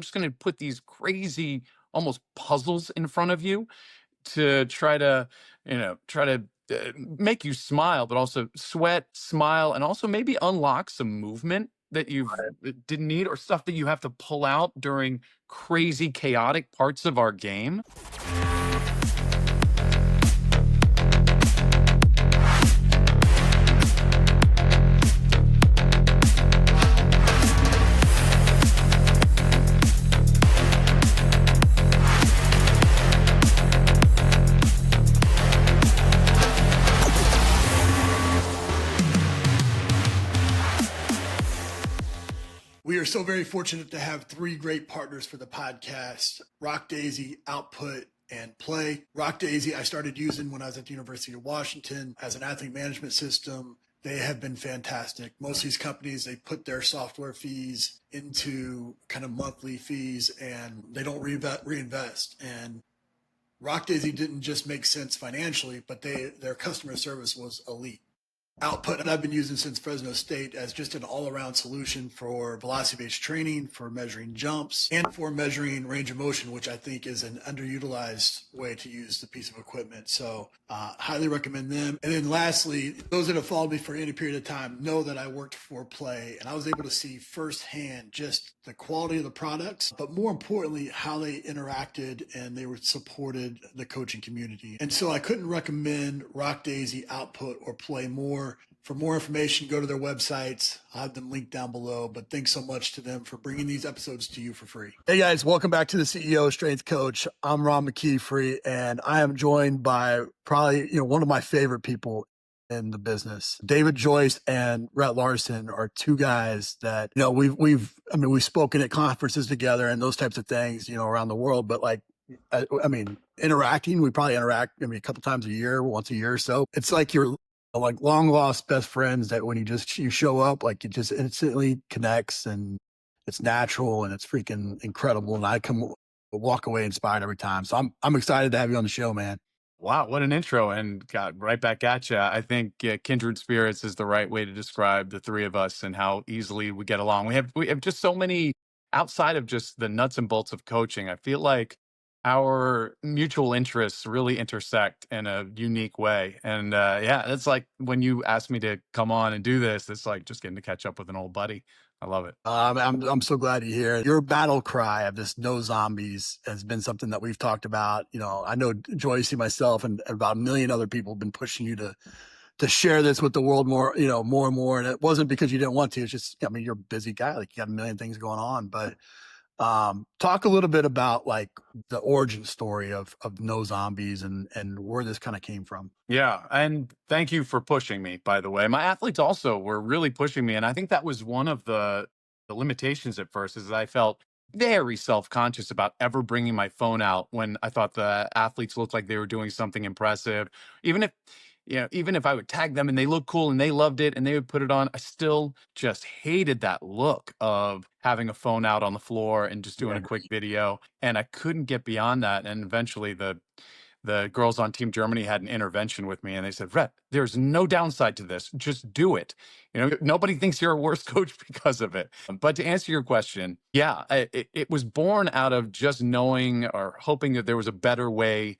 just going to put these crazy, almost puzzles in front of you to try to, try to make you smile, but also sweat, smile, and also maybe unlock some movement that didn't need, or stuff that you have to pull out during crazy, chaotic parts of our game. We are so very fortunate to have three great partners for the podcast: Rock Daisy, Output, and Play. Rock Daisy I started using when I was at the University of Washington as an athlete management system. They have been fantastic. Most of these companies, they put their software fees into kind of monthly fees and they don't reinvest. And Rock Daisy didn't just make sense financially, but their customer service was elite. Output that I've been using since Fresno State as just an all-around solution for velocity-based training, for measuring jumps, and for measuring range of motion, which I think is an underutilized way to use the piece of equipment. So highly recommend them. And then lastly, those that have followed me for any period of time know that I worked for Play, and I was able to see firsthand just the quality of the products, but more importantly, how they interacted and they supported the coaching community. And so I couldn't recommend Rock Daisy, Output, or Play more. For more information, go to their websites. I'll have them linked down below. But thanks so much to them for bringing these episodes to you for free. Hey guys, welcome back to the CEO Strength Coach. I'm McKeefery, and I am joined by probably one of my favorite people in the business. David Joyce and Rett Larson are two guys that we've spoken at conferences together and those types of things around the world. But interacting, we probably interact a couple times a year, once a year or so. It's like you're like long lost best friends that when you show up, like it just instantly connects and it's natural and it's freaking incredible. And I walk away inspired every time. So I'm excited to have you on the show, man. Wow, what an intro, and got right back at you. I think kindred spirits is the right way to describe the three of us and how easily we get along. We have just so many, outside of just the nuts and bolts of coaching. I feel like our mutual interests really intersect in a unique way. And it's like when you asked me to come on and do this, it's like just getting to catch up with an old buddy. I love it. I'm so glad to hear it. Your battle cry of this no zombies has been something that we've talked about. I know Joyce, myself, and about a million other people have been pushing you to share this with the world more and more. And it wasn't because you didn't want to. It's just, you're a busy guy. Like you got a million things going on. But talk a little bit about like the origin story of no zombies and where this kind of came from. Yeah. And thank you for pushing me, by the way. My athletes also were really pushing me. And I think that was one of the limitations at first, is that I felt very self-conscious about ever bringing my phone out when I thought the athletes looked like they were doing something impressive. Even if I would tag them and they looked cool and they loved it and they would put it on, I still just hated that look of having a phone out on the floor and just doing a quick video. And I couldn't get beyond that. And eventually the girls on Team Germany had an intervention with me and they said, Rett, there's no downside to this. Just do it. Nobody thinks you're a worse coach because of it. But to answer your question, yeah, it was born out of just knowing or hoping that there was a better way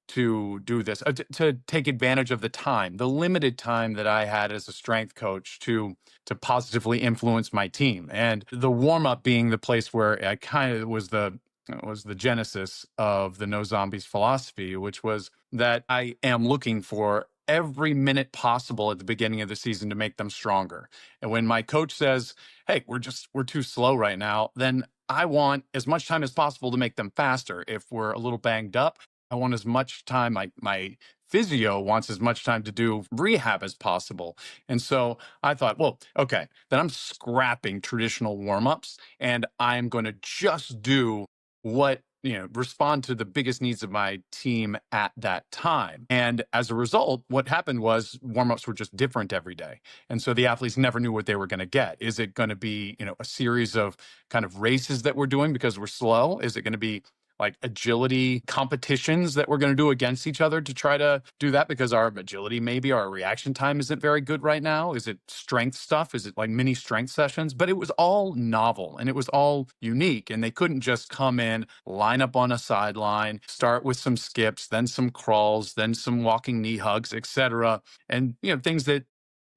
to do this, to take advantage of the limited time that I had as a strength coach to positively influence my team. And the warm up being the place where I kind of was the genesis of the no zombies philosophy, which was that I am looking for every minute possible at the beginning of the season to make them stronger. And when my coach says, hey, we're too slow right now, then I want as much time as possible to make them faster. If we're a little banged up, I want as much time. My physio wants as much time to do rehab as possible. And so I thought, well, okay, then I'm scrapping traditional warm-ups and I'm going to just do what, respond to the biggest needs of my team at that time. And as a result, what happened was warm-ups were just different every day. And so the athletes never knew what they were going to get. Is it going to be, a series of kind of races that we're doing because we're slow? Is it going to be like agility competitions that we're going to do against each other to try to do that because our agility, maybe our reaction time isn't very good right now. Is it strength stuff? Is it like mini strength sessions? But it was all novel and it was all unique. And they couldn't just come in, line up on a sideline, start with some skips, then some crawls, then some walking knee hugs, etc. And things that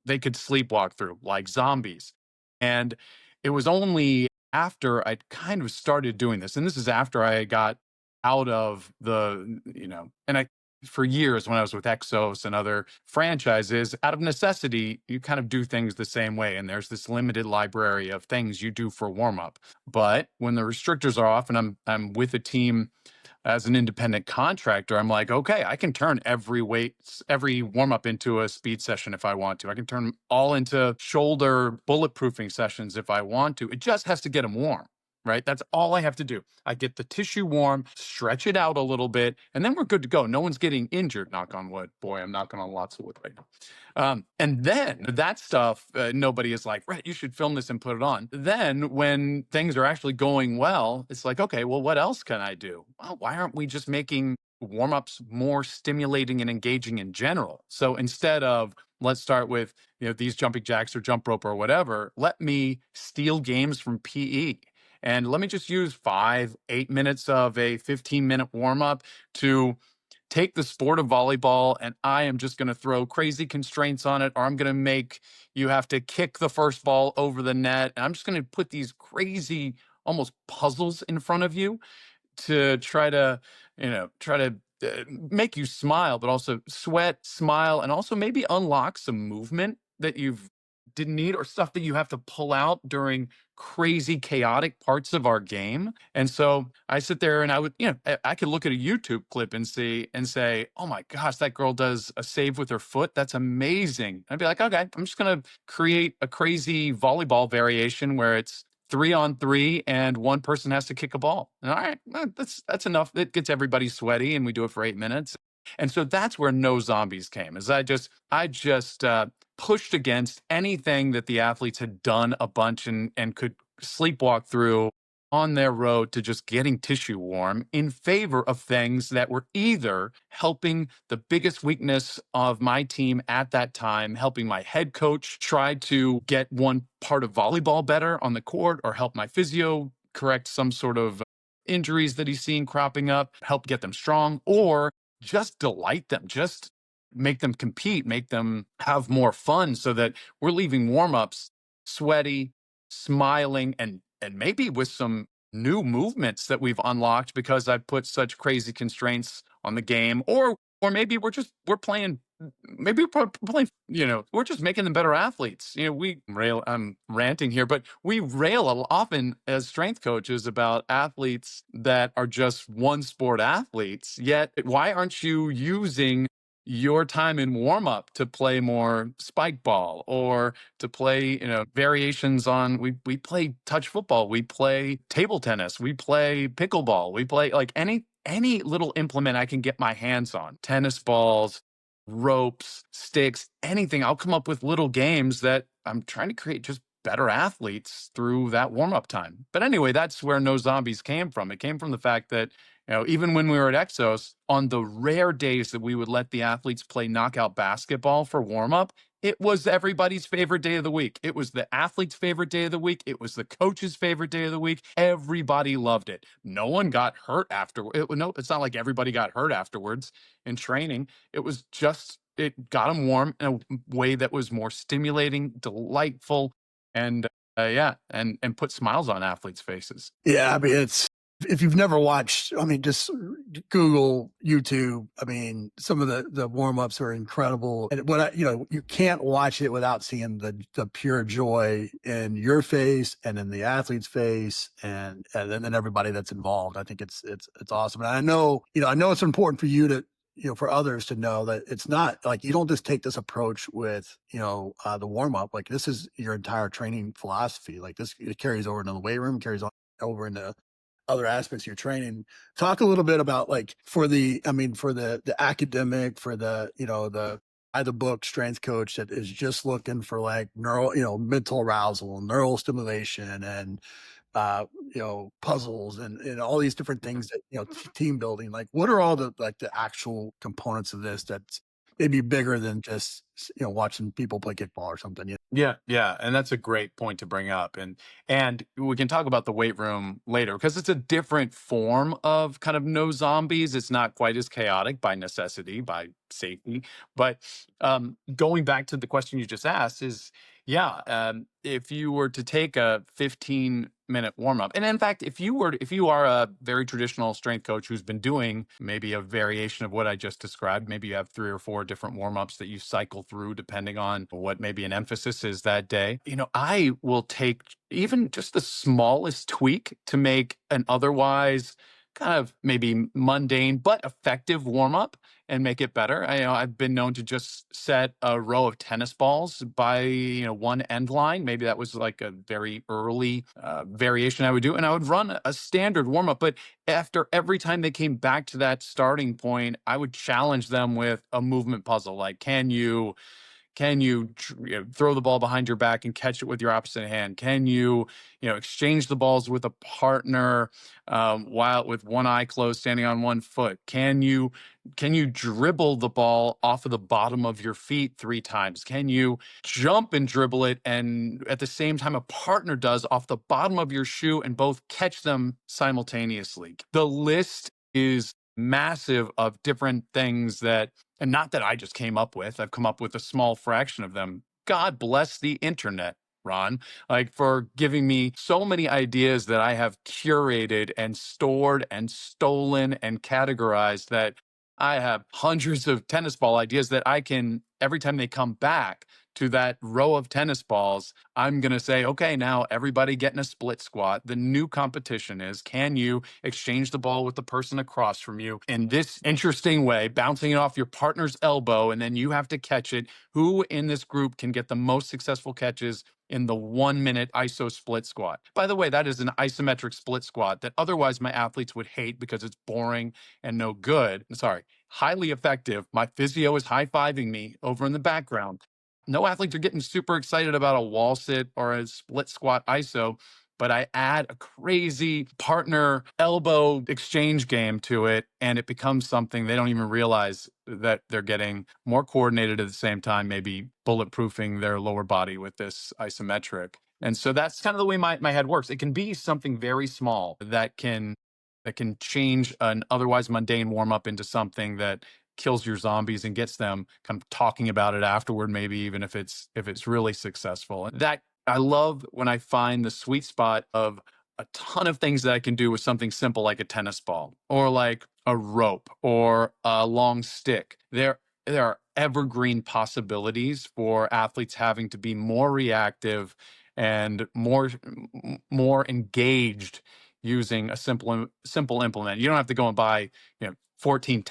they could sleepwalk through, like zombies. And it was only after I kind of started doing this, and this is after I got out of and for years when I was with Exos and other franchises, out of necessity, you kind of do things the same way. And there's this limited library of things you do for warm up. But when the restrictors are off and I'm with a team as an independent contractor, I'm like, okay, I can turn every warm up into a speed session if I want to. I can turn them all into shoulder bulletproofing sessions if I want to. It just has to get them warm, right? That's all I have to do. I get the tissue warm, stretch it out a little bit, and then we're good to go. No one's getting injured, knock on wood. Boy, I'm knocking on lots of wood right now. And then that stuff, nobody is like, right, you should film this and put it on. Then when things are actually going well, it's like, okay, well, what else can I do? Well, why aren't we just making warm-ups more stimulating and engaging in general? So instead of let's start with these jumping jacks or jump rope or whatever, let me steal games from PE. And let me just use 5, 8 minutes of a 15-minute warm-up to take the sport of volleyball and I am just going to throw crazy constraints on it, or I'm going to make you have to kick the first ball over the net. And I'm just going to put these crazy, almost puzzles in front of you to try to make you smile, but also sweat, smile, and also maybe unlock some movement that you've didn't need or stuff that you have to pull out during crazy chaotic parts of our game. And so I sit there and I would, I could look at a YouTube clip and see and say, oh my gosh, that girl does a save with her foot. That's amazing. I'd be like, okay, I'm just going to create a crazy volleyball variation where it's 3-on-3 and one person has to kick a ball. And all right, that's enough. It gets everybody sweaty and we do it for 8 minutes. And so that's where No Zombies came. Is I just pushed against anything that the athletes had done a bunch and could sleepwalk through on their road to just getting tissue warm in favor of things that were either helping the biggest weakness of my team at that time, helping my head coach try to get one part of volleyball better on the court, or help my physio correct some sort of injuries that he's seeing cropping up, help get them strong, or just delight them, just make them compete, make them have more fun so that we're leaving warm-ups sweaty, smiling, and maybe with some new movements that we've unlocked because I've put such crazy constraints on the game. Or maybe we're playing maybe we're playing, we're just making them better athletes. I'm ranting here, but we rail often as strength coaches about athletes that are just one sport athletes. Yet, why aren't you using your time in warm up to play more spike ball or to play, variations on we play touch football, we play table tennis, we play pickleball, we play like any little implement I can get my hands on, tennis balls, ropes, sticks, anything. I'll come up with little games that I'm trying to create just better athletes through that warm up time. But anyway, that's where No Zombies came from. It came from the fact that even when we were at Exos, on the rare days that we would let the athletes play knockout basketball for warm up, it was everybody's favorite day of the week. It was the athlete's favorite day of the week. It was the coach's favorite day of the week. Everybody loved it. No one got hurt after. No, it's not like everybody got hurt afterwards in training. It was just, it got them warm in a way that was more stimulating, delightful, and yeah, and put smiles on athletes' faces. Yeah, I mean, it's if you've never watched, I mean, just Google YouTube. I mean, some of the warm ups are incredible, and you can't watch it without seeing the pure joy in your face and in the athlete's face, and then everybody that's involved. I think it's awesome, and I know it's important for you to. For others to know that it's not like you don't just take this approach with, the warm up. Like this is your entire training philosophy. Like this, it carries over into the weight room, carries on over into other aspects of your training. Talk a little bit about like for the academic, for the by the book strength coach that is just looking for like neural, mental arousal, neural stimulation, and puzzles and all these different things that, team building. Like, what are all the actual components of this that's maybe bigger than just, watching people play kickball or something? Yeah. Yeah, yeah, and that's a great point to bring up, and we can talk about the weight room later because it's a different form of kind of no zombies. It's not quite as chaotic by necessity, by safety. But going back to the question you just asked is, yeah, if you were to take a 15-minute warm up, and in fact, if you are a very traditional strength coach who's been doing maybe a variation of what I just described, maybe you have three or four different warm ups that you cycle through depending on what maybe an emphasis is that day. I will take even just the smallest tweak to make an otherwise kind of maybe mundane but effective warm up and make it better. I've been known to just set a row of tennis balls by one end line. Maybe that was like a very early variation I would do, and I would run a standard warm up. But after every time they came back to that starting point, I would challenge them with a movement puzzle. Like, can you throw the ball behind your back and catch it with your opposite hand? Can you exchange the balls with a partner while with one eye closed, standing on one foot? Can you dribble the ball off of the bottom of your feet 3 times? Can you jump and dribble it and at the same time a partner does off the bottom of your shoe and both catch them simultaneously? The list is massive of different things that, and not that I just came up with, I've come up with a small fraction of them. God bless the internet, Ron, like for giving me so many ideas that I have curated and stored and stolen and categorized that I have hundreds of tennis ball ideas that I can, every time they come back to that row of tennis balls, I'm going to say, okay, now everybody get in a split squat. The new competition is, can you exchange the ball with the person across from you in this interesting way, bouncing it off your partner's elbow, and then you have to catch it? Who in this group can get the most successful catches in the 1 minute ISO split squat? By the way, that is an isometric split squat that otherwise my athletes would hate because it's boring and no good. Sorry, highly effective. My physio is high fiving me over in the background. No athletes are getting super excited about a wall sit or a split squat ISO, but I add a crazy partner elbow exchange game to it, and it becomes something they don't even realize that they're getting more coordinated at the same time, maybe bulletproofing their lower body with this isometric. And so that's kind of the way my head works. It can be something very small that can change an otherwise mundane warm up into something that kills your zombies and gets them kind of talking about it afterward, maybe even if it's really successful. And that, I love when I find the sweet spot of a ton of things that I can do with something simple like a tennis ball or like a rope or a long stick. There are evergreen possibilities for athletes having to be more reactive and more engaged using a simple implement. You don't have to go and buy 14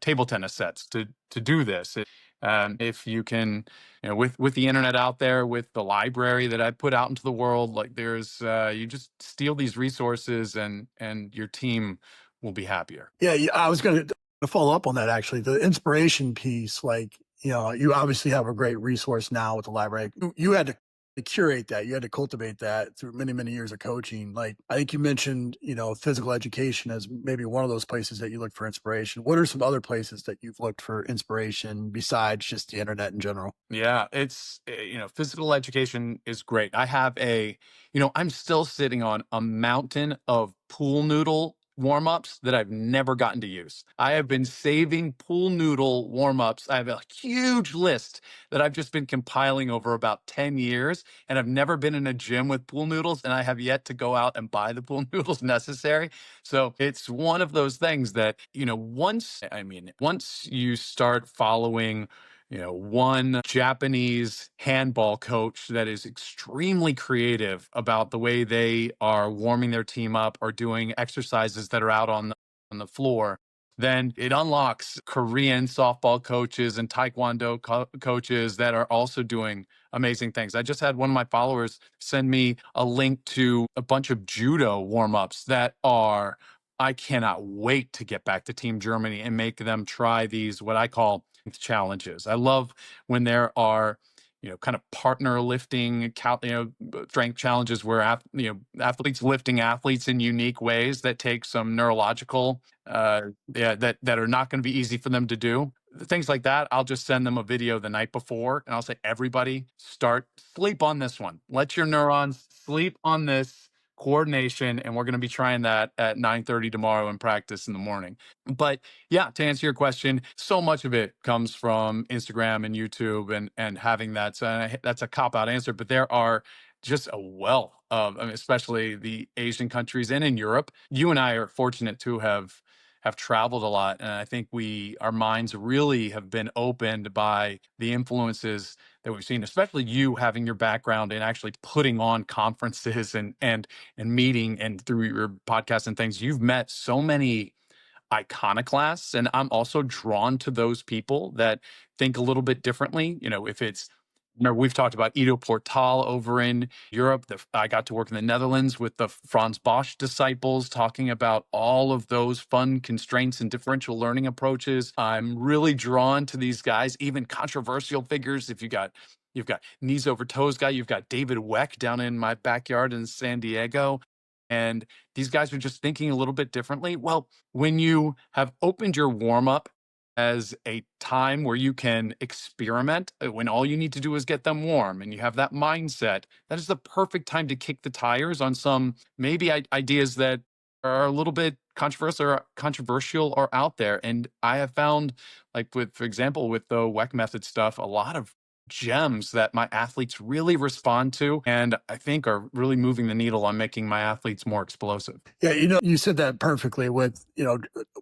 table tennis sets to do this. If you can, with the internet out there, with the library that I put out into the world, like there's you just steal these resources and your team will be happier. Yeah, I was going to follow up on that actually. The inspiration piece, like, you obviously have a great resource now with the library. You had to curate that. You had to cultivate that through many, many years of coaching. Like, I think you mentioned, physical education as maybe one of those places that you look for inspiration. What are some other places that you've looked for inspiration besides just the internet in general? Yeah, it's physical education is great. I'm still sitting on a mountain of pool noodle warm-ups that I've never gotten to use. I have been saving pool noodle warm-ups. I have a huge list that I've just been compiling over about 10 years, and I've never been in a gym with pool noodles, and I have yet to go out and buy the pool noodles necessary. So it's one of those things that, once you start following one Japanese handball coach that is extremely creative about the way they are warming their team up or doing exercises that are out on the floor, then it unlocks Korean softball coaches and Taekwondo coaches that are also doing amazing things. I just had one of my followers send me a link to a bunch of judo warm-ups that are, I cannot wait to get back to Team Germany and make them try these, what I call challenges. I love when there are kind of partner lifting, strength challenges where athletes lifting athletes in unique ways that take some neurological, yeah, that are not going to be easy for them to do. Things like that, I'll just send them a video the night before, and I'll say, everybody, sleep on this one. Let your neurons sleep on this coordination, and we're going to be trying that at 9:30 tomorrow in practice in the morning. But yeah, to answer your question, so much of it comes from Instagram and YouTube, and having that. So that's a cop out answer, but there are just a wealth of, I mean, especially the Asian countries and in Europe. You and I are fortunate to have traveled a lot, and I think our minds really have been opened by the influences that we've seen, especially you having your background in actually putting on conferences and meeting, and through your podcast and things, you've met so many iconoclasts. And I'm also drawn to those people that think a little bit differently. If it's, we've talked about Ido Portal over in Europe. I got to work in the Netherlands with the Franz Bosch disciples, talking about all of those fun constraints and differential learning approaches. I'm really drawn to these guys, even controversial figures. If you've got knees over toes guy, you've got David Weck down in my backyard in San Diego. And these guys are just thinking a little bit differently. Well, when you have opened your warm up as a time where you can experiment, when all you need to do is get them warm and you have that mindset, that is the perfect time to kick the tires on some maybe ideas that are a little bit controversial or out there. And I have found, like, for example, with the WEC method stuff, a lot of gems that my athletes really respond to, and I think are really moving the needle on making my athletes more explosive. Yeah, you said that perfectly with,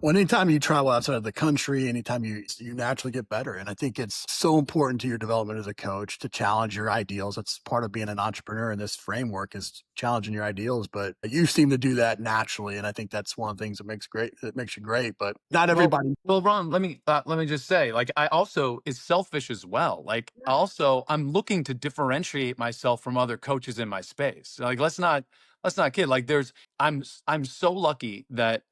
when anytime you travel outside of the country, anytime you naturally get better. And I think it's so important to your development as a coach to challenge your ideals. That's part of being an entrepreneur in this framework, is challenging your ideals. But you seem to do that naturally. And I think that's one of the things that makes you great. But not Well, everybody. well, Ron, let me just say, like, I also is selfish as well. Like, also, I'm looking to differentiate myself from other coaches in my space. Like, let's not kid. Like, I'm so lucky that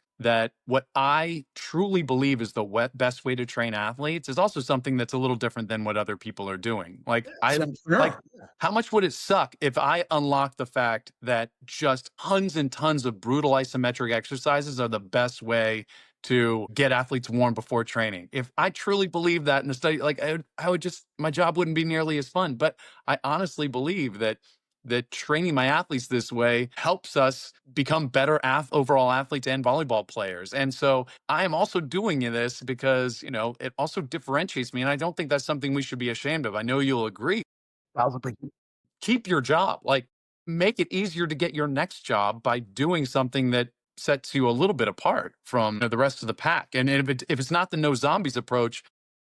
what I truly believe is the best way to train athletes is also something that's a little different than what other people are doing. Like, It's I an like. entrepreneur. How much would it suck if I unlocked the fact that just tons and tons of brutal isometric exercises are the best way to get athletes warm before training? If I truly believe that in the study, like, I would just, my job wouldn't be nearly as fun. But I honestly believe that training my athletes this way helps us become better overall athletes and volleyball players. And so I am also doing this because, it also differentiates me. And I don't think that's something we should be ashamed of. I know you'll agree. 1,000%. Keep your job. Like, make it easier to get your next job by doing something that sets you a little bit apart from, the rest of the pack. And if it's not the no zombies approach,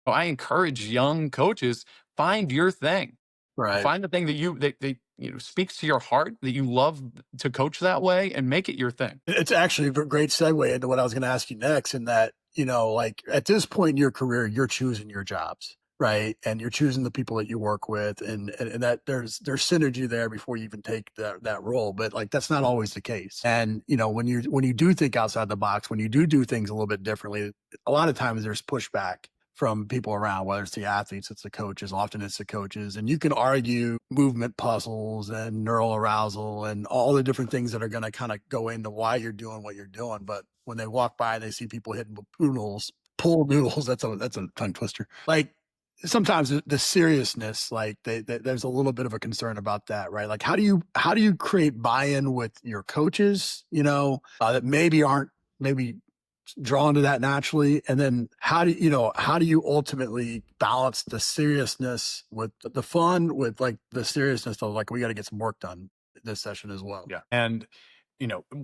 I encourage young coaches, find your thing. Right. Find the thing that speaks to your heart, that you love to coach that way, and make it your thing. It's actually a great segue into what I was going to ask you next. In that, like at this point in your career, you're choosing your jobs, right? And you're choosing the people that you work with, and that there's synergy there before you even take that role. But like that's not always the case. And when you do think outside the box, when you do things a little bit differently, a lot of times there's pushback from people around, whether it's the athletes, it's the coaches, often it's the coaches. And you can argue movement puzzles and neural arousal and all the different things that are going to kind of go into why you're doing what you're doing. But when they walk by and they see people hitting pool noodles, that's a tongue twister. Like sometimes the seriousness, like there's a little bit of a concern about that, right? Like how do you create buy-in with your coaches, that maybe aren't maybe drawn to that naturally, and then how do you ultimately balance the seriousness with the fun, with like the seriousness of like we got to get some work done this session as well. Yeah. And,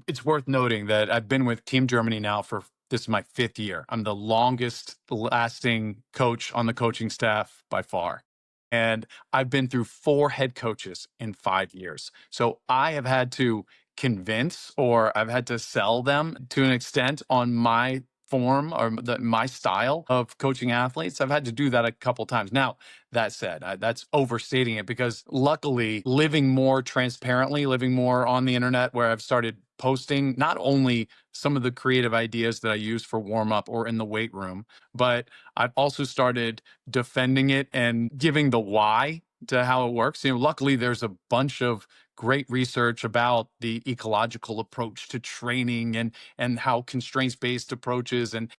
it's worth noting that I've been with Team Germany now for, this is my 5th year. I'm the longest lasting coach on the coaching staff by far. And I've been through 4 head coaches in 5 years. So I have had to convince, or I've had to sell them to an extent on my form, or my style of coaching athletes. I've had to do that a couple times. Now, that said, that's overstating it, because luckily, living more transparently, living more on the internet, where I've started posting not only some of the creative ideas that I use for warm up or in the weight room, but I've also started defending it and giving the why to how it works. Luckily, there's a bunch of great research about the ecological approach to training and how constraints based approaches and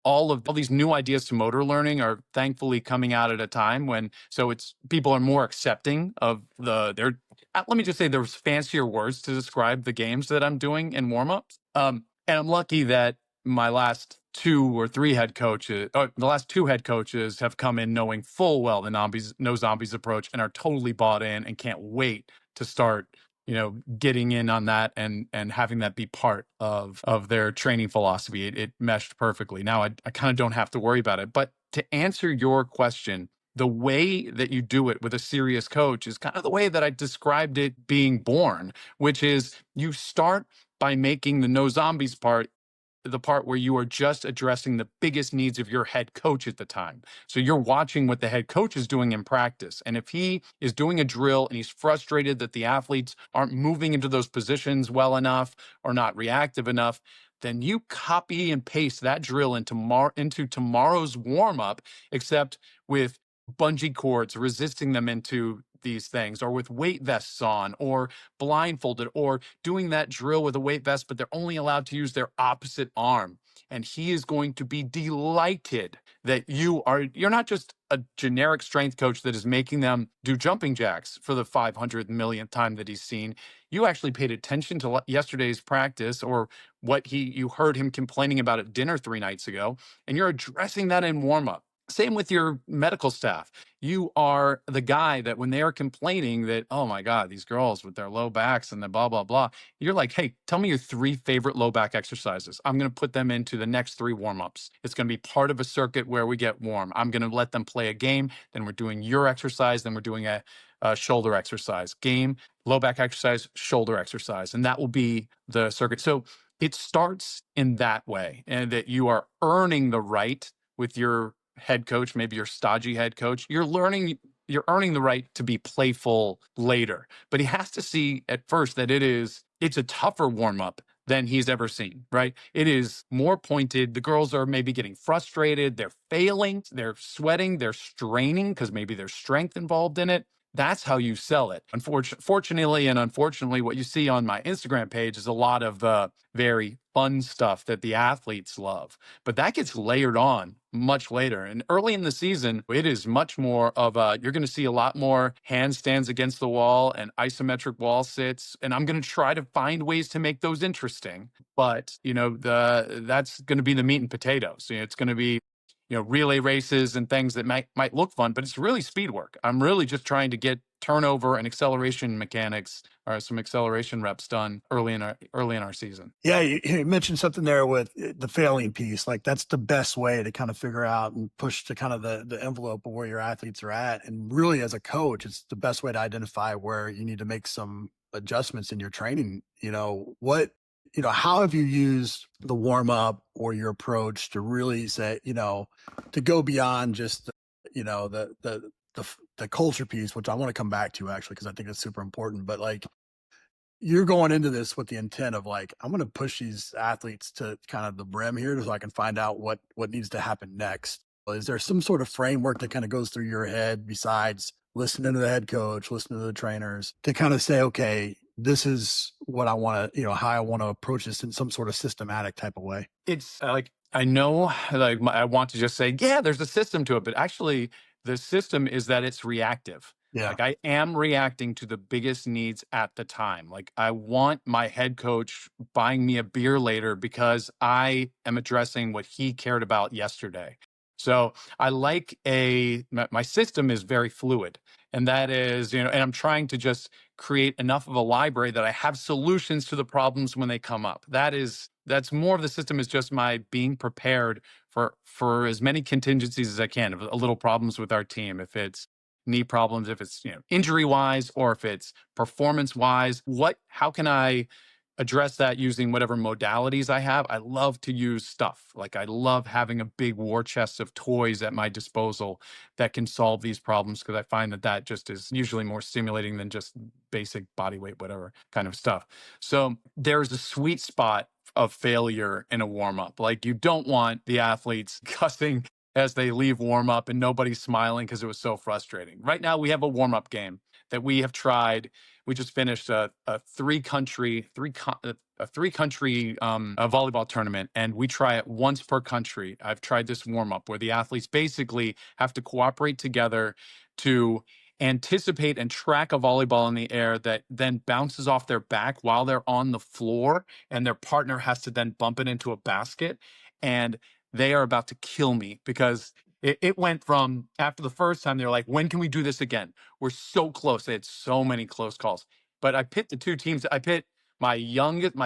all these new ideas to motor learning are thankfully coming out at a time when so it's people are more accepting of their let me just say there's fancier words to describe the games that I'm doing in warm-ups. And I'm lucky that my last two or three head coaches, or the last two head coaches have come in knowing full well the zombies, no zombies approach and are totally bought in and can't wait to start, getting in on that and having that be part of their training philosophy. It meshed perfectly. Now I kind of don't have to worry about it. But to answer your question, the way that you do it with a serious coach is kind of the way that I described it being born, which is you start by making the no zombies part the part where you are just addressing the biggest needs of your head coach at the time. So you're watching what the head coach is doing in practice. And if he is doing a drill and he's frustrated that the athletes aren't moving into those positions well enough or not reactive enough, then you copy and paste that drill into tomorrow's warm up, except with bungee cords resisting them into these things, or with weight vests on, or blindfolded, or doing that drill with a weight vest, but they're only allowed to use their opposite arm. And he is going to be delighted that you're not just a generic strength coach that is making them do jumping jacks for the 500 millionth time that he's seen. You actually paid attention to yesterday's practice or what you heard him complaining about at dinner 3 nights ago, and you're addressing that in warm up. Same with your medical staff. You are the guy that when they are complaining that, oh my God, these girls with their low backs and the blah, blah, blah, you're like, hey, tell me your 3 favorite low back exercises. I'm going to put them into the next 3 warm-ups. It's going to be part of a circuit where we get warm. I'm going to let them play a game. Then we're doing your exercise. Then we're doing a shoulder exercise. Game, low back exercise, shoulder exercise. And that will be the circuit. So it starts in that way, and that you are earning the right with your head coach, maybe your stodgy head coach, you're earning the right to be playful later. But he has to see at first that it's a tougher warm up than he's ever seen, right? It is more pointed. The girls are maybe getting frustrated, they're failing, they're sweating, they're straining because maybe there's strength involved in it. That's how you sell it. Fortunately and unfortunately, what you see on my Instagram page is a lot of very fun stuff that the athletes love. But that gets layered on much later. And early in the season, it is much more of you're going to see a lot more handstands against the wall and isometric wall sits. And I'm going to try to find ways to make those interesting. But, that's going to be the meat and potatoes. It's going to be relay races and things that might look fun, but it's really speed work. I'm really just trying to get turnover and acceleration mechanics or some acceleration reps done early in our season. Yeah, you mentioned something there with the failing piece. Like that's the best way to kind of figure out and push to kind of the envelope of where your athletes are at. And really, as a coach, it's the best way to identify where you need to make some adjustments in your training. How have you used the warm up or your approach to really say, to go beyond just, the culture piece, which I want to come back to actually, because I think it's super important. But like, you're going into this with the intent of like, I'm going to push these athletes to kind of the brim here so I can find out what needs to happen next. Is there some sort of framework that kind of goes through your head besides listening to the head coach, listening to the trainers to kind of say, okay, this is what I want to, how I want to approach this in some sort of systematic type of way? It's like I know, like I want to just say, yeah, there's a system to it, but actually, the system is that it's reactive. Yeah. Like I am reacting to the biggest needs at the time. Like I want my head coach buying me a beer later because I am addressing what he cared about yesterday. So I like my system is very fluid. And that is, and I'm trying to just create enough of a library that I have solutions to the problems when they come up. That's more of the system is just my being prepared for as many contingencies as I can. If a little problems with our team, if it's knee problems, if it's injury wise, or if it's performance wise, how can I address that using whatever modalities I have? I love to use stuff. Like I love having a big war chest of toys at my disposal that can solve these problems because I find that just is usually more stimulating than just basic body weight, whatever kind of stuff. So there's a sweet spot of failure in a warm up. Like you don't want the athletes cussing as they leave warm up and nobody's smiling because it was so frustrating. Right now, we have a warm up game that we have tried. We just finished a three country a volleyball tournament, and we try it once per country. I've tried this warm up where the athletes basically have to cooperate together to anticipate and track a volleyball in the air that then bounces off their back while they're on the floor, and their partner has to then bump it into a basket. And they are about to kill me because it went from after the first time, they're like, when can we do this again? We're so close. They had so many close calls. But I pit the two teams. I pit my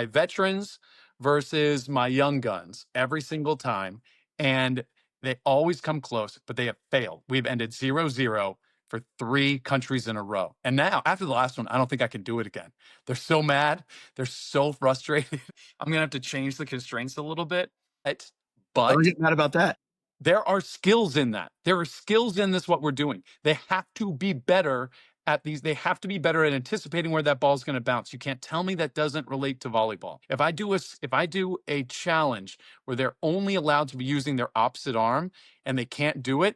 veterans versus my young guns every single time. And they always come close, but they have failed. We've ended 0-0 for three countries in a row. And now, after the last one, I don't think I can do it again. They're so mad. They're so frustrated. I'm going to have to change the constraints a little bit. But, Don't but get mad about that. there are skills in that. There are skills in this, what we're doing. They have to be better at these. They have to be better at anticipating where that ball is going to bounce. You can't tell me that doesn't relate to volleyball. If I do a challenge where they're only allowed to be using their opposite arm and they can't do it,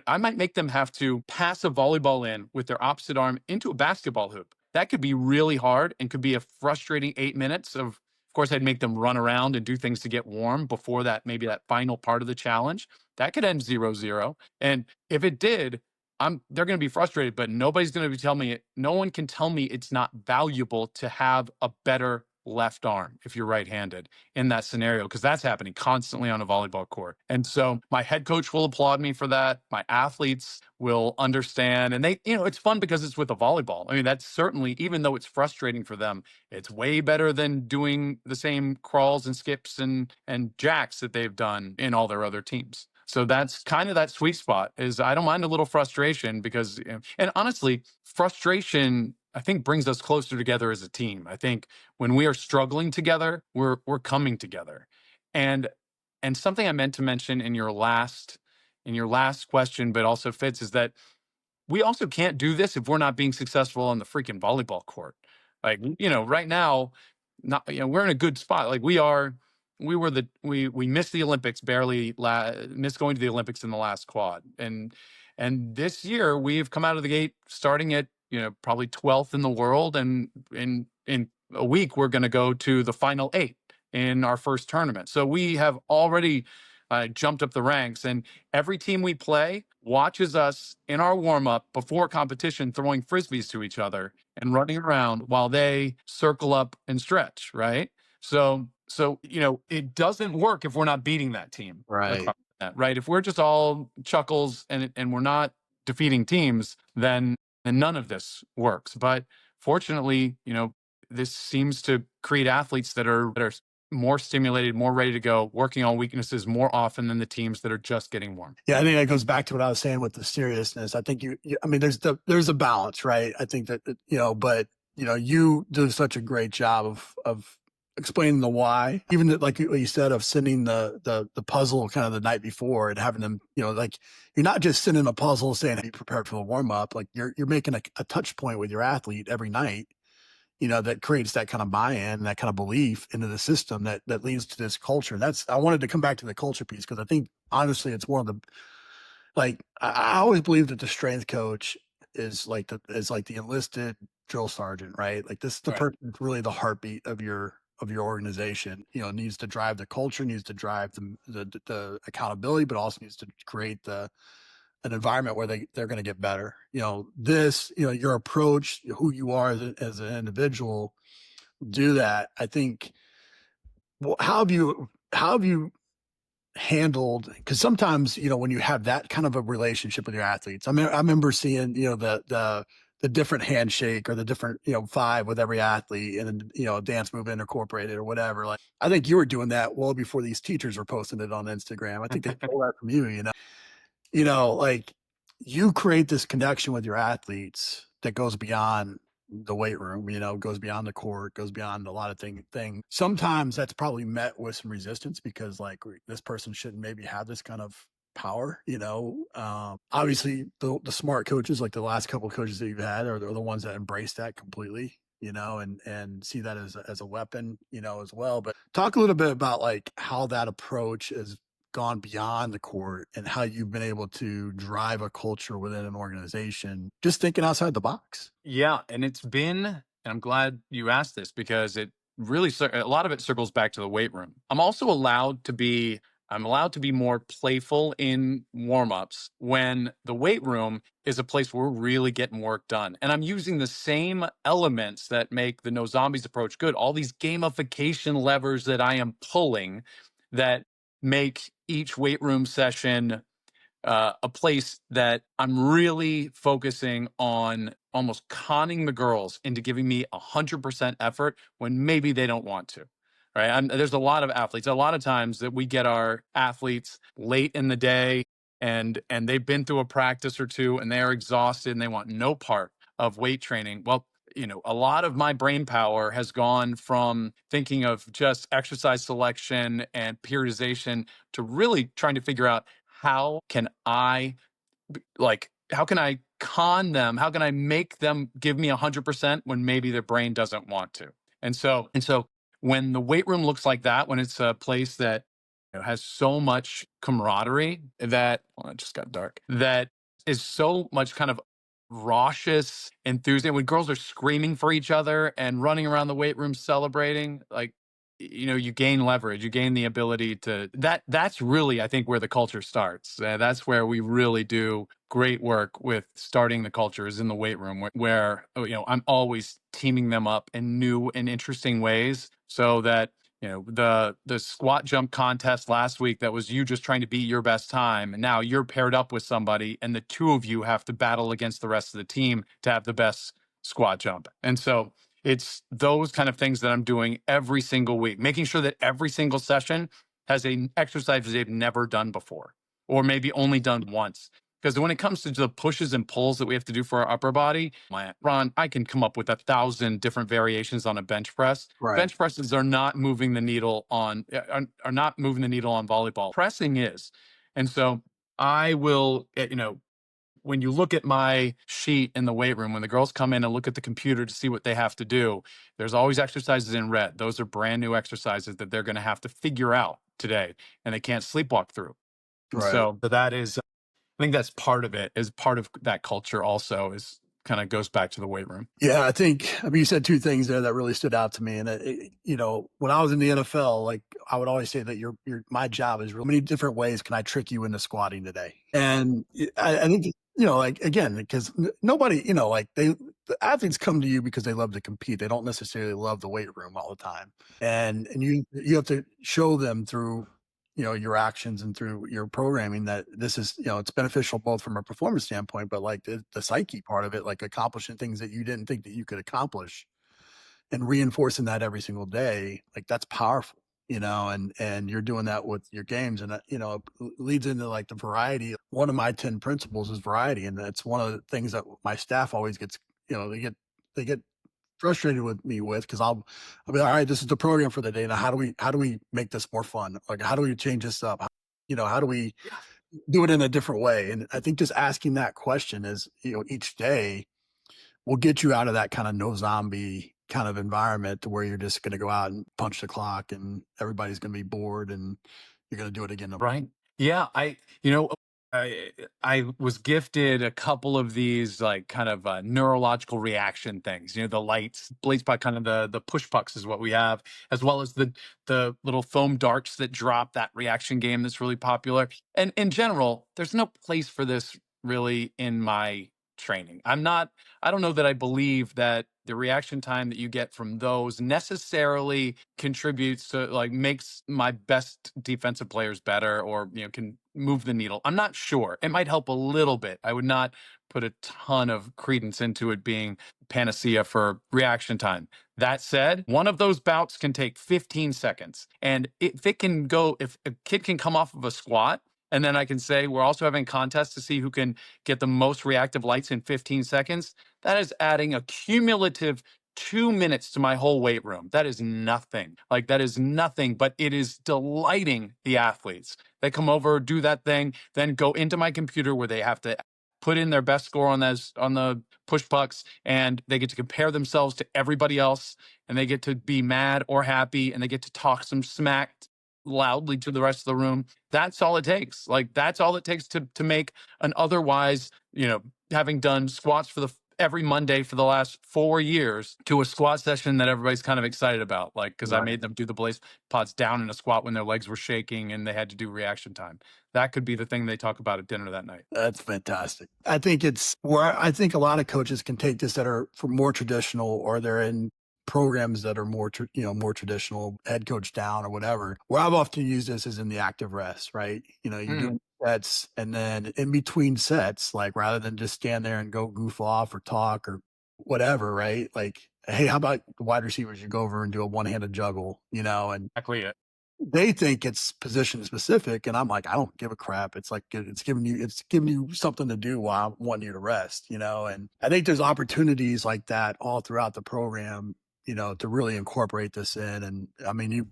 I might make them have to pass a volleyball in with their opposite arm into a basketball hoop. That could be really hard and could be a frustrating 8 minutes of course, I'd make them run around and do things to get warm before that, maybe that final part of the challenge. That could end 0-0. And if it did, they're going to be frustrated, but nobody's going to be telling me, no one can tell me it's not valuable to have a better left arm if you're right-handed in that scenario, because that's happening constantly on a volleyball court. And so my head coach will applaud me for that. My athletes will understand. And it's fun because it's with a volleyball. I mean, that's certainly, even though it's frustrating for them, it's way better than doing the same crawls and skips and jacks that they've done in all their other teams. So that's kind of that sweet spot. Is I don't mind a little frustration because, and honestly, frustration I think brings us closer together as a team. I think when we are struggling together, we're coming together. And and something I meant to mention in your last question, but also fits, is that we also can't do this if we're not being successful on the freaking volleyball court. Like, right now, not we're in a good spot. Like we missed the Olympics barely, missed going to the Olympics in the last quad. And this year we've come out of the gate starting at, probably 12th in the world, and in a week we're going to go to the final 8 in our first tournament. So we have already jumped up the ranks, and every team we play watches us in our warm up before competition throwing frisbees to each other and running around while they circle up and stretch, right? So it doesn't work if we're not beating that team Right. across that, right? If we're just all chuckles and we're not defeating teams, then none of this works. But fortunately, this seems to create athletes that are more stimulated, more ready to go, working on weaknesses more often than the teams that are just getting warm. Yeah, I think that goes back to what I was saying with the seriousness. I think I mean, there's a balance, right? I think that, but you do such a great job of explaining the why, even like you said, of sending the puzzle kind of the night before and having them, like you're not just sending a puzzle saying, "Be prepared for the warm up." Like you're making a touch point with your athlete every night, that creates that kind of buy-in, that kind of belief into the system that leads to this culture. I wanted to come back to the culture piece because I think honestly, it's one of the, like, I always believe that the strength coach is like the enlisted drill sergeant, right? Like this is the Right. person that's really the heartbeat of your organization. Needs to drive the culture, needs to drive the accountability, but also needs to create an environment where they're going to get better. Your approach, who you are as an individual, do that. I think. Well, how have you handled? Because sometimes when you have that kind of a relationship with your athletes, I remember seeing the different handshake or the different five with every athlete, and then dance move incorporated or whatever. Like I think you were doing that well before these teachers were posting it on Instagram. I think they stole that from you. Like you create this connection with your athletes that goes beyond the weight room, goes beyond the court, goes beyond a lot of things. Sometimes that's probably met with some resistance because like this person shouldn't maybe have this kind of power, obviously the smart coaches, like the last couple of coaches that you've had are the ones that embrace that completely, and see that as a weapon, as well. But talk a little bit about like how that approach has gone beyond the court and how you've been able to drive a culture within an organization, just thinking outside the box. Yeah, and it's been, and I'm glad you asked this because it really, a lot of it circles back to the weight room. I'm allowed to be more playful in warm-ups when the weight room is a place where we're really getting work done. And I'm using the same elements that make the no zombies approach good, all these gamification levers that I am pulling that make each weight room session a place that I'm really focusing on almost conning the girls into giving me 100% effort when maybe they don't want to. Right. There's a lot of athletes, a lot of times that we get our athletes late in the day and they've been through a practice or two and they're exhausted and they want no part of weight training. Well, a lot of my brain power has gone from thinking of just exercise selection and periodization to really trying to figure out how can I con them? How can I make them give me 100% when maybe their brain doesn't want to? And so when the weight room looks like that, when it's a place that has so much camaraderie that, well, it just got dark, that is so much kind of raucous enthusiasm, when girls are screaming for each other and running around the weight room celebrating, like, you gain leverage, you gain the ability to, that's really, I think, where the culture starts. That's where we really do great work with starting the culture, is in the weight room, where I'm always teaming them up in new and interesting ways, so that the squat jump contest last week, that was you just trying to beat your best time, and now you're paired up with somebody and the two of you have to battle against the rest of the team to have the best squat jump. And so it's those kind of things that I'm doing every single week, making sure that every single session has an exercise they've never done before, or maybe only done once. Because when it comes to the pushes and pulls that we have to do for our upper body, Ron, I can come up with 1,000 different variations on a bench press. Right. Bench presses are not moving the needle are not moving the needle on volleyball. Pressing is, and so I will, when you look at my sheet in the weight room, when the girls come in and look at the computer to see what they have to do, there's always exercises in red. Those are brand new exercises that they're going to have to figure out today, and they can't sleepwalk through. And Right. so that is, I think that's part of it, is part of that culture also, is kind of goes back to the weight room. Yeah, I mean, you said two things there that really stood out to me. And, when I was in the NFL, like I would always say that my job is really many different ways can I trick you into squatting today? And I think, like, again, because nobody, like the athletes come to you because they love to compete. They don't necessarily love the weight room all the time. And you have to show them through your actions and through your programming that this is, it's beneficial both from a performance standpoint, but like the psyche part of it, like accomplishing things that you didn't think that you could accomplish and reinforcing that every single day, like that's powerful, and you're doing that with your games. And, leads into like the variety. One of my 10 principles is variety. And that's one of the things that my staff always gets, they get frustrated with me with, because I'll be like, all right, this is the program for the day. Now, how do we make this more fun? Like, how do we change this up? How do we do it in a different way? And I think just asking that question is, each day will get you out of that kind of no zombie kind of environment to where you're just going to go out and punch the clock and everybody's going to be bored and you're going to do it again. Right. Yeah. I, I was gifted a couple of these, like, kind of neurological reaction things. The lights, blade spot, kind of the push pucks is what we have, as well as the little foam darts that drop, that reaction game that's really popular. And in general, there's no place for this really in my training. I don't know that I believe that the reaction time that you get from those necessarily contributes to, like, makes my best defensive players better, or can move the needle. I'm not sure. It might help a little bit. I would not put a ton of credence into it being panacea for reaction time. That said, one of those bouts can take 15 seconds, and if a kid can come off of a squat, and then I can say we're also having contests to see who can get the most reactive lights in 15 seconds. That is adding a cumulative 2 minutes to my whole weight room. That is nothing. Like, that is nothing, but it is delighting the athletes. They come over, do that thing, then go into my computer where they have to put in their best score on the push pucks, and they get to compare themselves to everybody else, and they get to be mad or happy, and they get to talk some smack loudly to the rest of the room. That's all it takes. Like that's all it takes to make an otherwise, having done squats for the every Monday for the last 4 years to a squat session that everybody's kind of excited about. Like because I Right. made them do the blaze pods down in a squat when their legs were shaking and they had to do reaction time. That could be the thing they talk about at dinner that night. That's fantastic. I think it's where I think a lot of coaches can take this that are for more traditional or they're in programs that are more traditional, head coach down or whatever. Where I've often used this is in the active rest, right? You're Mm, doing sets and then in between sets, like rather than just stand there and go goof off or talk or whatever, right? Like, hey, how about the wide receivers? You go over and do a one-handed juggle, and exactly it. they think it's position specific, and I'm like, I don't give a crap. It's like it's giving you something to do while I want you to rest, And I think there's opportunities like that all throughout the program, to really incorporate this in. And I mean, you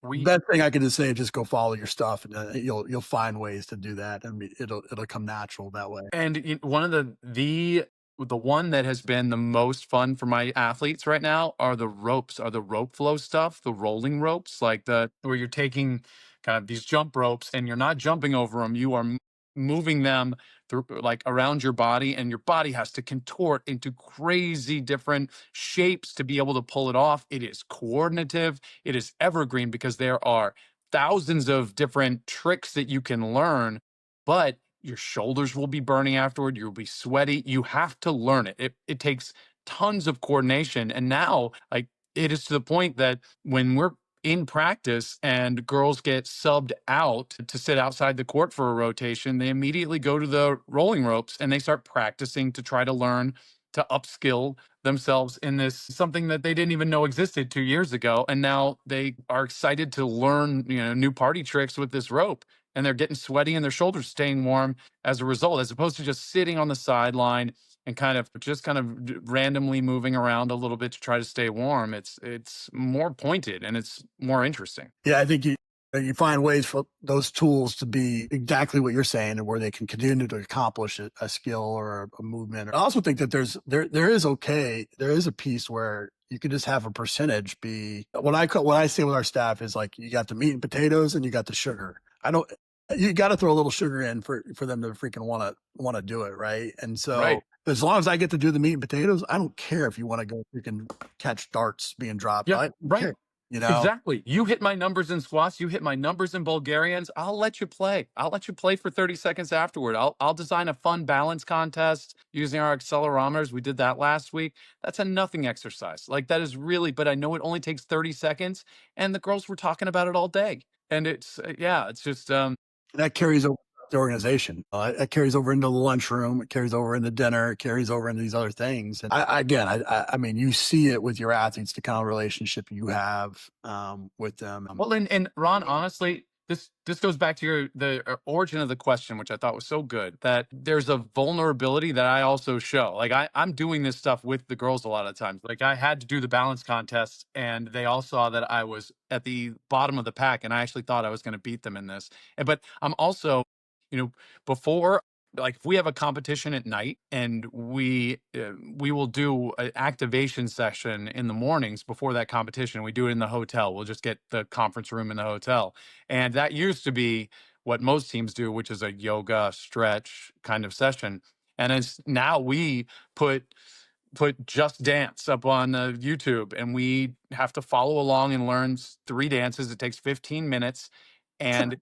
We best thing I can just say is just go follow your stuff, and you'll find ways to do that. I mean, it'll come natural that way. And one of the one that has been the most fun for my athletes right now are the ropes, are the rope flow stuff, the rolling ropes, like the where you're taking kind of these jump ropes and you're not jumping over them, you are moving them through like around your body, and your body has to contort into crazy different shapes to be able to pull it off. It is coordinative, it is evergreen because there are thousands of different tricks that you can learn, but your shoulders will be burning afterward. You'll be sweaty. You have to learn it. It takes tons of coordination. And now, like, it is to the point that when we're in practice and girls get subbed out to sit outside the court for a rotation, they immediately go to the rolling ropes and they start practicing to try to learn to upskill themselves in this something that they didn't even know existed 2 years ago. And now they are excited to learn, new party tricks with this rope, and they're getting sweaty and their shoulders staying warm as a result, as opposed to just sitting on the sideline and kind of randomly moving around a little bit to try to stay warm. It's more pointed and it's more interesting. Yeah, I think you find ways for those tools to be exactly what you're saying, and where they can continue to accomplish a skill or a movement. I also think that there is a piece where you could just have a percentage be what I say with our staff is like you got the meat and potatoes and you got the sugar. I don't You got to throw a little sugar in for them to freaking want to do it, right? And so Right. as long as I get to do the meat and potatoes, I don't care if you want to go freaking catch darts being dropped. Yeah. I don't Right. care, you know. Exactly. You hit my numbers in squats, you hit my numbers in Bulgarians, I'll let you play. I'll let you play for 30 seconds afterward. I'll design a fun balance contest using our accelerometers. We did that last week. That's a nothing exercise. Like that is really, but I know it only takes 30 seconds and the girls were talking about it all day. And yeah, it's just That carries over the organization. It carries over into the lunchroom. It carries over into dinner. It carries over into these other things. And I mean, you see it with your athletes, the kind of relationship you have with them. well, and Ron, honestly, this goes back to the origin of the question, which I thought was so good. That there's a vulnerability that I also show. Like I'm doing this stuff with the girls a lot of times. Like I had to do the balance contest, and they all saw that I was at the bottom of the pack, and I actually thought I was going to beat them in this. But I'm also, you know, before, like if we have a competition at night and we will do an activation session in the mornings before that competition. We do it in the hotel. We'll just get the conference room in the hotel, and that used to be what most teams do, which is a yoga stretch kind of session. And it's now we put Just Dance up on YouTube, and we have to follow along and learn three dances. It takes 15 minutes, and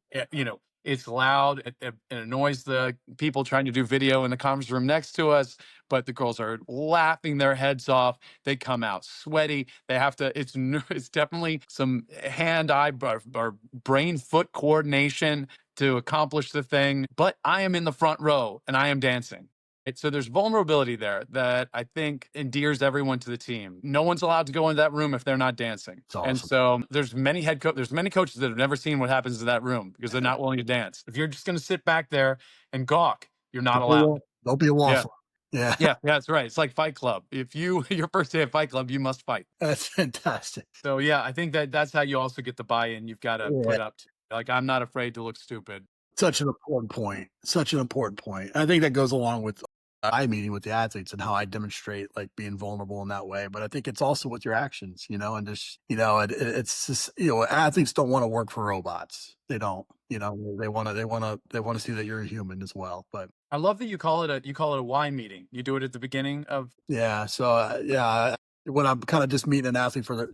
it's loud. It annoys the people trying to do video in the conference room next to us, but the girls are laughing their heads off. They come out sweaty. They have to. It's definitely some hand-eye or brain-foot coordination to accomplish the thing. But I am in the front row and I am dancing. So there's vulnerability there that I think endears everyone to the team. No one's allowed to go into that room if they're not dancing. It's And awesome. so there's many coaches that have never seen what happens in that room because they're not willing to dance. If you're just going to sit back there and gawk, you're not allowed. Don't be a Yeah. wallflower. Yeah, Yeah, that's right. It's like Fight Club. If you your first day at Fight Club, you must fight. that's fantastic. So yeah, I think that's how you also get the buy-in. You've got to Yeah, put up to. Like I'm not afraid to look stupid. such an important point. Such an important point. I think that goes along with I meeting with the athletes and how I demonstrate like being vulnerable in that way. But I think it's also with your actions, and just, it's just, athletes don't want to work for robots. They don't, they want to see that you're a human as well. But I love that you call it a why meeting. You do it at the beginning of. yeah, so when I'm kind of just meeting an athlete for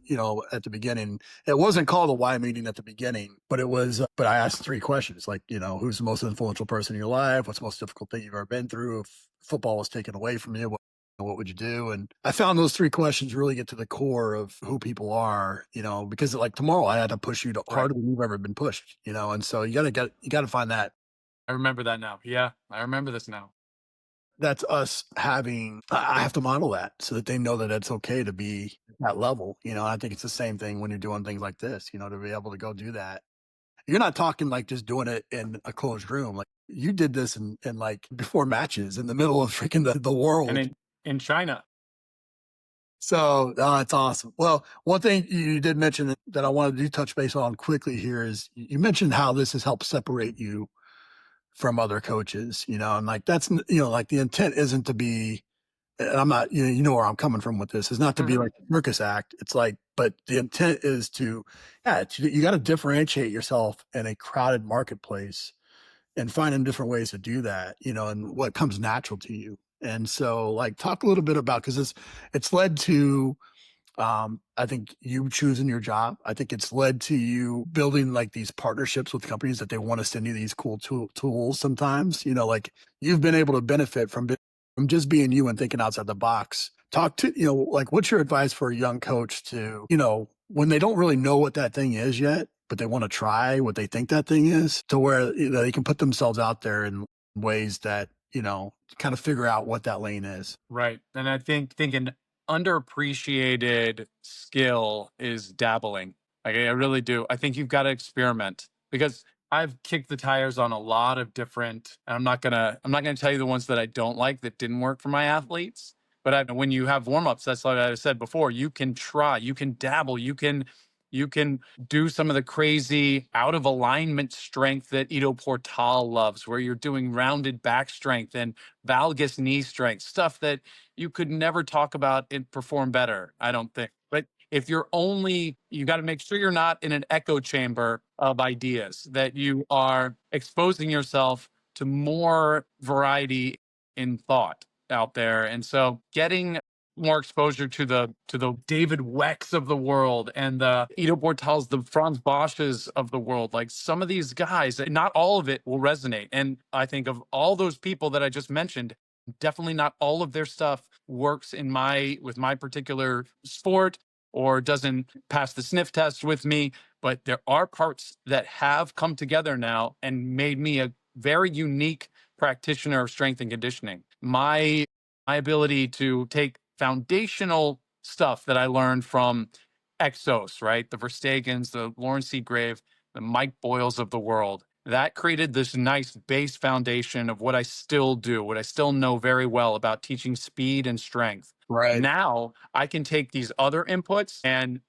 at the beginning, it wasn't called a why meeting at the beginning, but it was, but I asked three questions like, who's the most influential person in your life? What's the most difficult thing you've ever been through? If football was taken away from you, what would you do? And I found those three questions really get to the core of who people are, because like tomorrow I had to push you to Right. harder than you've ever been pushed, and so you got to find that. I remember that now. Yeah, I remember this now. That's us having I have to model that so that they know that it's okay to be at that level, I think it's the same thing when you're doing things like this, to be able to go do that. You're not talking like just doing it in a closed room, like, you did this in like, before matches in the middle of freaking the And world. in China. So, it's awesome. Well, one thing you did mention that I wanted to touch base on quickly here is you mentioned how this has helped separate you from other coaches, and like that's like the intent isn't to be, and I'm not, you know where I'm coming from with this, is not to be Mhm. like a circus act. It's like, but the intent is to, yeah, you got to differentiate yourself in a crowded marketplace and finding different ways to do that, and what comes natural to you. And so, like, talk a little bit about, because it's led to I think you choosing your job. I think it's led to you building like these partnerships with companies that they want to send you these cool tools sometimes, like you've been able to benefit from just being you and thinking outside the box. Talk to, like what's your advice for a young coach to, when they don't really know what that thing is yet, but they want to try what they think that thing is, to where they can put themselves out there in ways that, kind of figure out what that lane is. Right. And I think an underappreciated skill is dabbling. Like I really do. I think you've got to experiment because I've kicked the tires on a lot of different, and I'm not gonna tell you the ones that I don't like that didn't work for my athletes. But when you have warm-ups, that's like I said before, you can try, you can dabble, you can do some of the crazy out of alignment strength that Ido Portal loves, where you're doing rounded back strength and valgus knee strength, stuff that you could never talk about and perform better, I don't think. But if you're only, you got to make sure you're not in an echo chamber of ideas, that you are exposing yourself to more variety in thought out there. And so getting more exposure to the David Wecks of the world and the Ido Portals, the Franz Bosches of the world. Like some of these guys, not all of it will resonate. And I think of all those people that I just mentioned, definitely not all of their stuff works in my with my particular sport or doesn't pass the sniff test with me. But there are parts that have come together now and made me a very unique practitioner of strength and conditioning. My ability to take foundational stuff that I learned from Exos, right? The Verstegens, the Lawrence Seagrave, the Mike Boyles of the world. That created this nice base foundation of what I still do, what I still know very well about teaching speed and strength. Right. Now I can take these other inputs and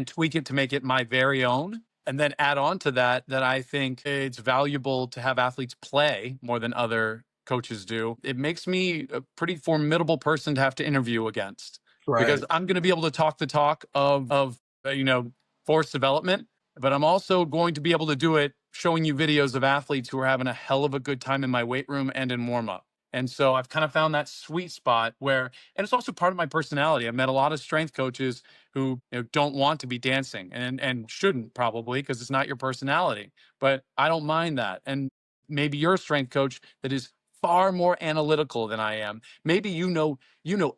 tweak it to make it my very own. And then add on to that I think it's valuable to have athletes play more than other coaches do. It makes me a pretty formidable person to have to interview against Right. because I'm going to be able to talk the talk of force development, but I'm also going to be able to do it showing you videos of athletes who are having a hell of a good time in my weight room and in warm up. And so I've kind of found that sweet spot where, and it's also part of my personality. I've met a lot of strength coaches who don't want to be dancing and shouldn't probably because it's not your personality. But I don't mind that. And maybe you're a strength coach that is far more analytical than I am. Maybe you know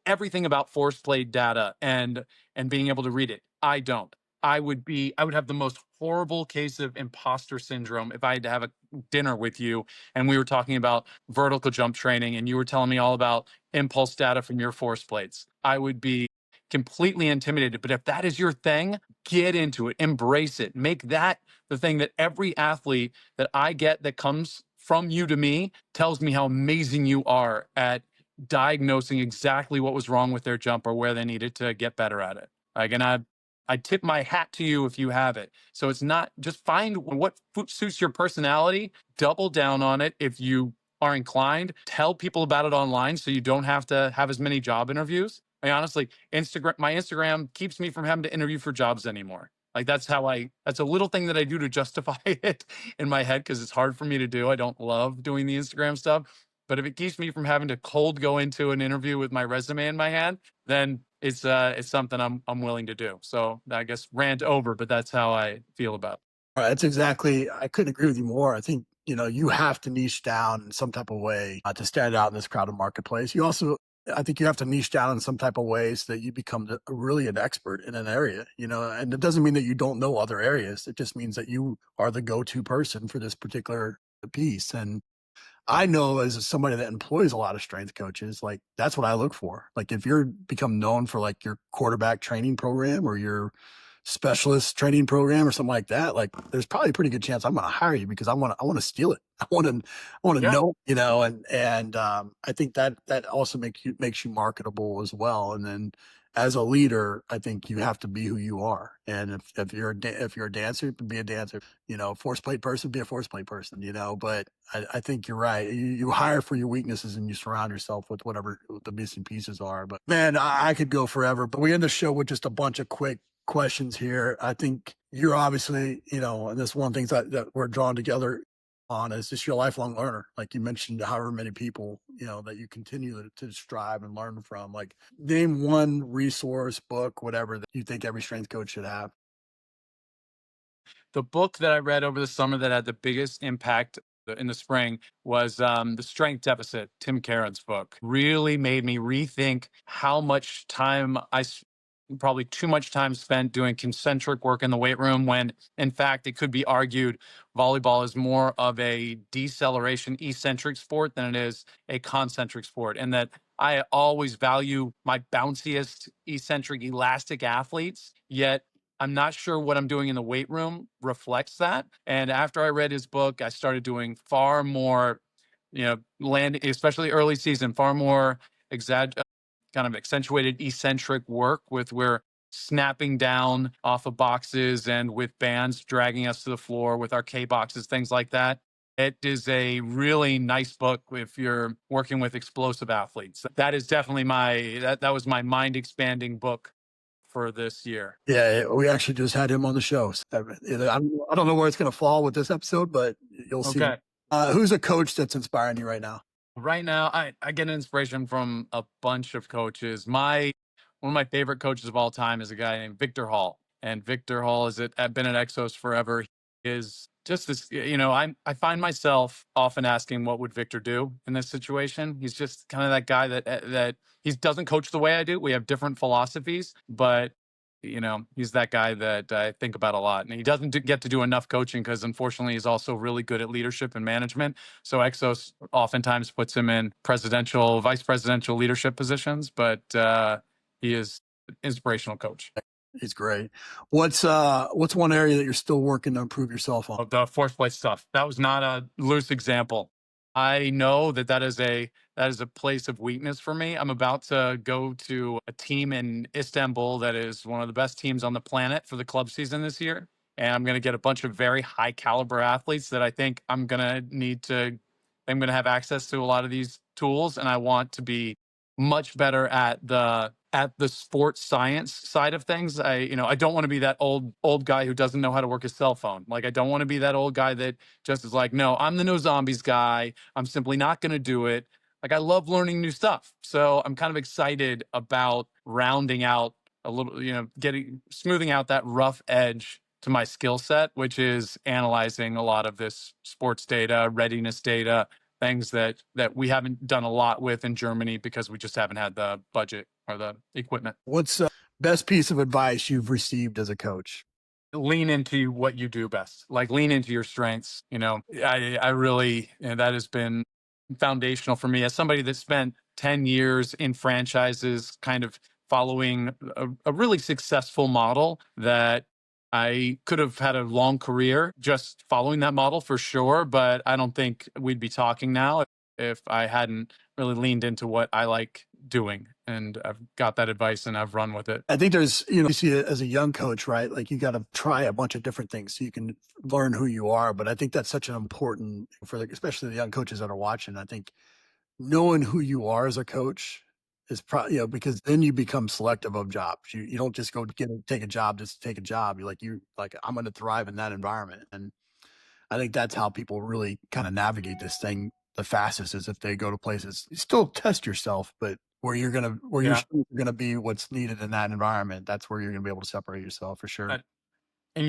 everything about force plate data and being able to read it. I don't. I would have the most horrible case of imposter syndrome if I had to have a dinner with you and we were talking about vertical jump training and you were telling me all about impulse data from your force plates. I would be completely intimidated. But if that is your thing, get into it, embrace it, make that the thing that every athlete that I get that comes from you to me tells me how amazing you are at diagnosing exactly what was wrong with their jump or where they needed to get better at it. Like, and I tip my hat to you if you have it. So it's not just find what suits your personality, double down on it. If you are inclined, tell people about it online so you don't have to have as many job interviews. I mean, honestly, my Instagram keeps me from having to interview for jobs anymore. Like that's a little thing that I do to justify it in my head because it's hard for me to do. I don't love doing the Instagram stuff. But if it keeps me from having to cold go into an interview with my resume in my hand, then it's something I'm willing to do. So I guess rant over, but that's how I feel about it. Right, that's exactly. I couldn't agree with you more. I think you have to niche down in some type of way to stand out in this crowded marketplace. You also, I think, you have to niche down in some type of ways that you become really an expert in an area. And it doesn't mean that you don't know other areas. It just means that you are the go-to person for this particular piece. And I know as somebody that employs a lot of strength coaches, like that's what I look for. Like if you're become known for like your quarterback training program or your specialist training program or something like that, like there's probably a pretty good chance I'm going to hire you because I want to steal it. I want to Yeah. know, and I think that also makes you marketable as well. And then as a leader, I think you have to be who you are. And if you're a dancer, be a dancer. Force plate person, be a force plate person. But I think you're right. You hire for your weaknesses and you surround yourself with whatever the missing pieces are. But man, I could go forever. But we end the show with just a bunch of quick questions here. I think you're obviously, and this one of the things that we're drawn together on is just you're a lifelong learner. Like you mentioned, however many people, that you continue to strive and learn from. Like name one resource, book, whatever that you think every strength coach should have. The book that I read over the summer that had the biggest impact in the spring was The Strength Deficit, Tim Karen's book. Really made me rethink how much time probably too much time spent doing concentric work in the weight room when in fact it could be argued volleyball is more of a deceleration eccentric sport than it is a concentric sport, and that I always value my bounciest eccentric elastic athletes, yet I'm not sure what I'm doing in the weight room reflects that. And after I read his book, I started doing far more, landing, especially early season, far more kind of accentuated eccentric work with where snapping down off of boxes and with bands dragging us to the floor with our K boxes, things like that. It is a really nice book if you're working with explosive athletes. That is definitely that was my mind expanding book for this year. Yeah, we actually just had him on the show. So, I don't know where it's going to fall with this episode, but you'll see. Okay. Who's a coach that's inspiring you right now? Right now, I get inspiration from a bunch of coaches. One of my favorite coaches of all time is a guy named Victor Hall, and Victor Hall been at Exos forever. He is just this, I find myself often asking, what would Victor do in this situation? He's just kind of that guy that he doesn't coach the way I do. We have different philosophies, but he's that guy that I think about a lot, and he doesn't get to do enough coaching because unfortunately he's also really good at leadership and management. So Exos oftentimes puts him in presidential, vice presidential leadership positions, but he is an inspirational coach. He's great. What's one area that you're still working to improve yourself on? Of the fourth place stuff, that was not a loose example. I know that is a place of weakness for me. I'm about to go to a team in Istanbul that is one of the best teams on the planet for the club season this year. And I'm going to get a bunch of very high caliber athletes that I think I'm going to have access to a lot of these tools. And I want to be much better at the sports science side of things. I don't want to be that old guy who doesn't know how to work his cell phone. Like I don't want to be that old guy that just is like, no, I'm the no zombies guy. I'm simply not going to do it. Like I love learning new stuff. So I'm kind of excited about rounding out a little, getting smoothing out that rough edge to my skill set, which is analyzing a lot of this sports data, readiness data, things that we haven't done a lot with in Germany because we just haven't had the budget or the equipment. What's best piece of advice you've received as a coach? Lean into what you do best. Like lean into your strengths. I really, that has been foundational for me as somebody that spent 10 years in franchises, kind of following a really successful model that I could have had a long career just following that model for sure. But I don't think we'd be talking now if I hadn't really leaned into what I like doing. and I've got that advice and I've run with it. I think there's, you see it as a young coach, right? Like you got to try a bunch of different things so you can learn who you are. But I think that's such an important for especially the young coaches that are watching. I think knowing who you are as a coach is probably, because then you become selective of jobs. You don't just go take a job just to take a job. You're like, I'm going to thrive in that environment. And I think that's how people really kind of navigate this thing the fastest is if they go to places. You still test yourself, but where you're Yeah. sure you're gonna be what's needed in that environment, that's where you're gonna be able to separate yourself for sure. And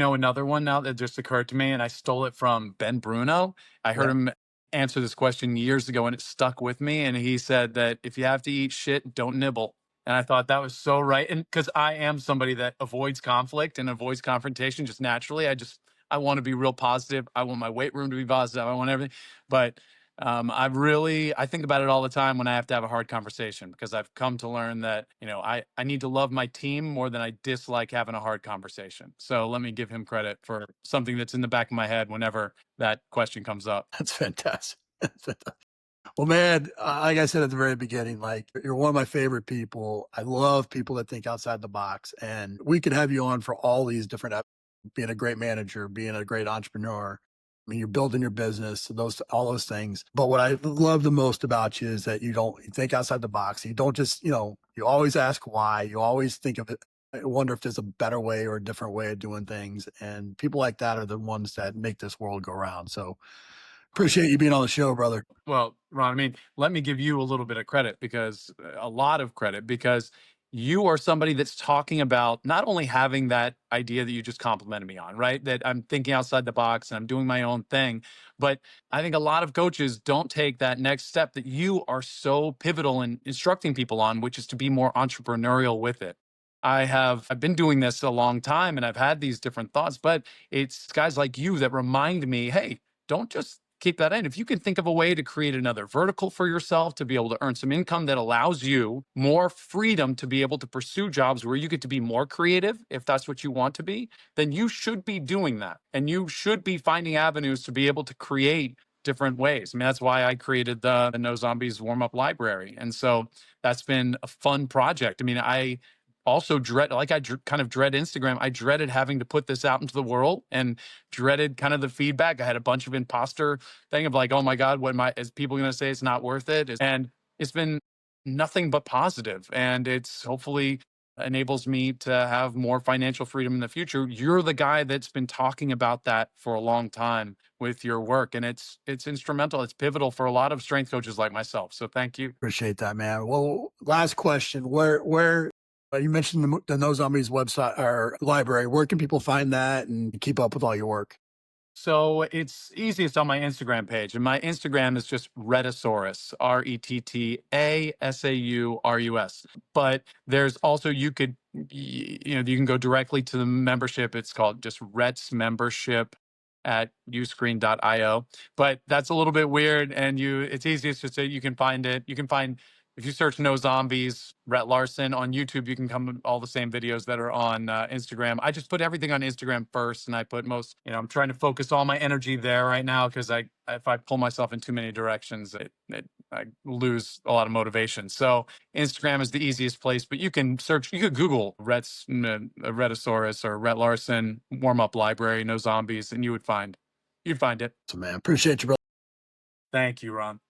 another one now that just occurred to me, and I stole it from Ben Bruno. I Yeah, heard him answer this question years ago, and it stuck with me. And he said that if you have to eat shit, don't nibble. And I thought that was so right. And because I am somebody that avoids conflict and avoids confrontation just naturally, I want to be real positive. I want my weight room to be positive. I want everything. But I think about it all the time when I have to have a hard conversation because I've come to learn that, I need to love my team more than I dislike having a hard conversation. So let me give him credit for something that's in the back of my head whenever that question comes up. that's fantastic. Well, man, like I said at the very beginning, like you're one of my favorite people. I love people that think outside the box, and we could have you on for all these different, being a great manager, being a great entrepreneur. I mean, you're building your business, all those things. But what I love the most about you is that you think outside the box. You don't just, you always ask why. You always think of it. I wonder if there's a better way or a different way of doing things. And people like that are the ones that make this world go round. So appreciate you being on the show, brother. Well, Ron, let me give you a little bit of credit because a lot of credit because you are somebody that's talking about not only having that idea that you just complimented me on, right? That I'm thinking outside the box and I'm doing my own thing. But I think a lot of coaches don't take that next step that you are so pivotal in instructing people on, which is to be more entrepreneurial with it. I've been doing this a long time and I've had these different thoughts, but it's guys like you that remind me, hey, don't just keep that in. If you can think of a way to create another vertical for yourself to be able to earn some income that allows you more freedom to be able to pursue jobs where you get to be more creative, if that's what you want to be, then you should be doing that. And you should be finding avenues to be able to create different ways. That's why I created the No Zombies warm up library. And so that's been a fun project. I also kind of dread Instagram. I dreaded having to put this out into the world and dreaded kind of the feedback. I had a bunch of imposter thing of like, oh my God, is people going to say it's not worth it? And it's been nothing but positive, and it's hopefully enables me to have more financial freedom in the future. You're the guy that's been talking about that for a long time with your work, and it's instrumental. It's pivotal for a lot of strength coaches like myself. So thank you. Appreciate that, man. Well, last question. You mentioned the No Zombies website or library. Where can people find that and keep up with all your work? So it's easiest on my Instagram page. And my Instagram is just Rettasaurus, Rettasaurus. But there's also, you can go directly to the membership. It's called just Rhett's membership at uscreen.io. But that's a little bit weird. And it's easiest to say you can find it. If you search No Zombies, Rett Larson on YouTube, you can come to all the same videos that are on Instagram. I just put everything on Instagram first, and I put I'm trying to focus all my energy there right now because if I pull myself in too many directions, I lose a lot of motivation. So Instagram is the easiest place, but you can Google Rettasaurus or Rett Larson warm up library, No Zombies, and you'd find it. So, man, appreciate you, brother. Thank you, Ron.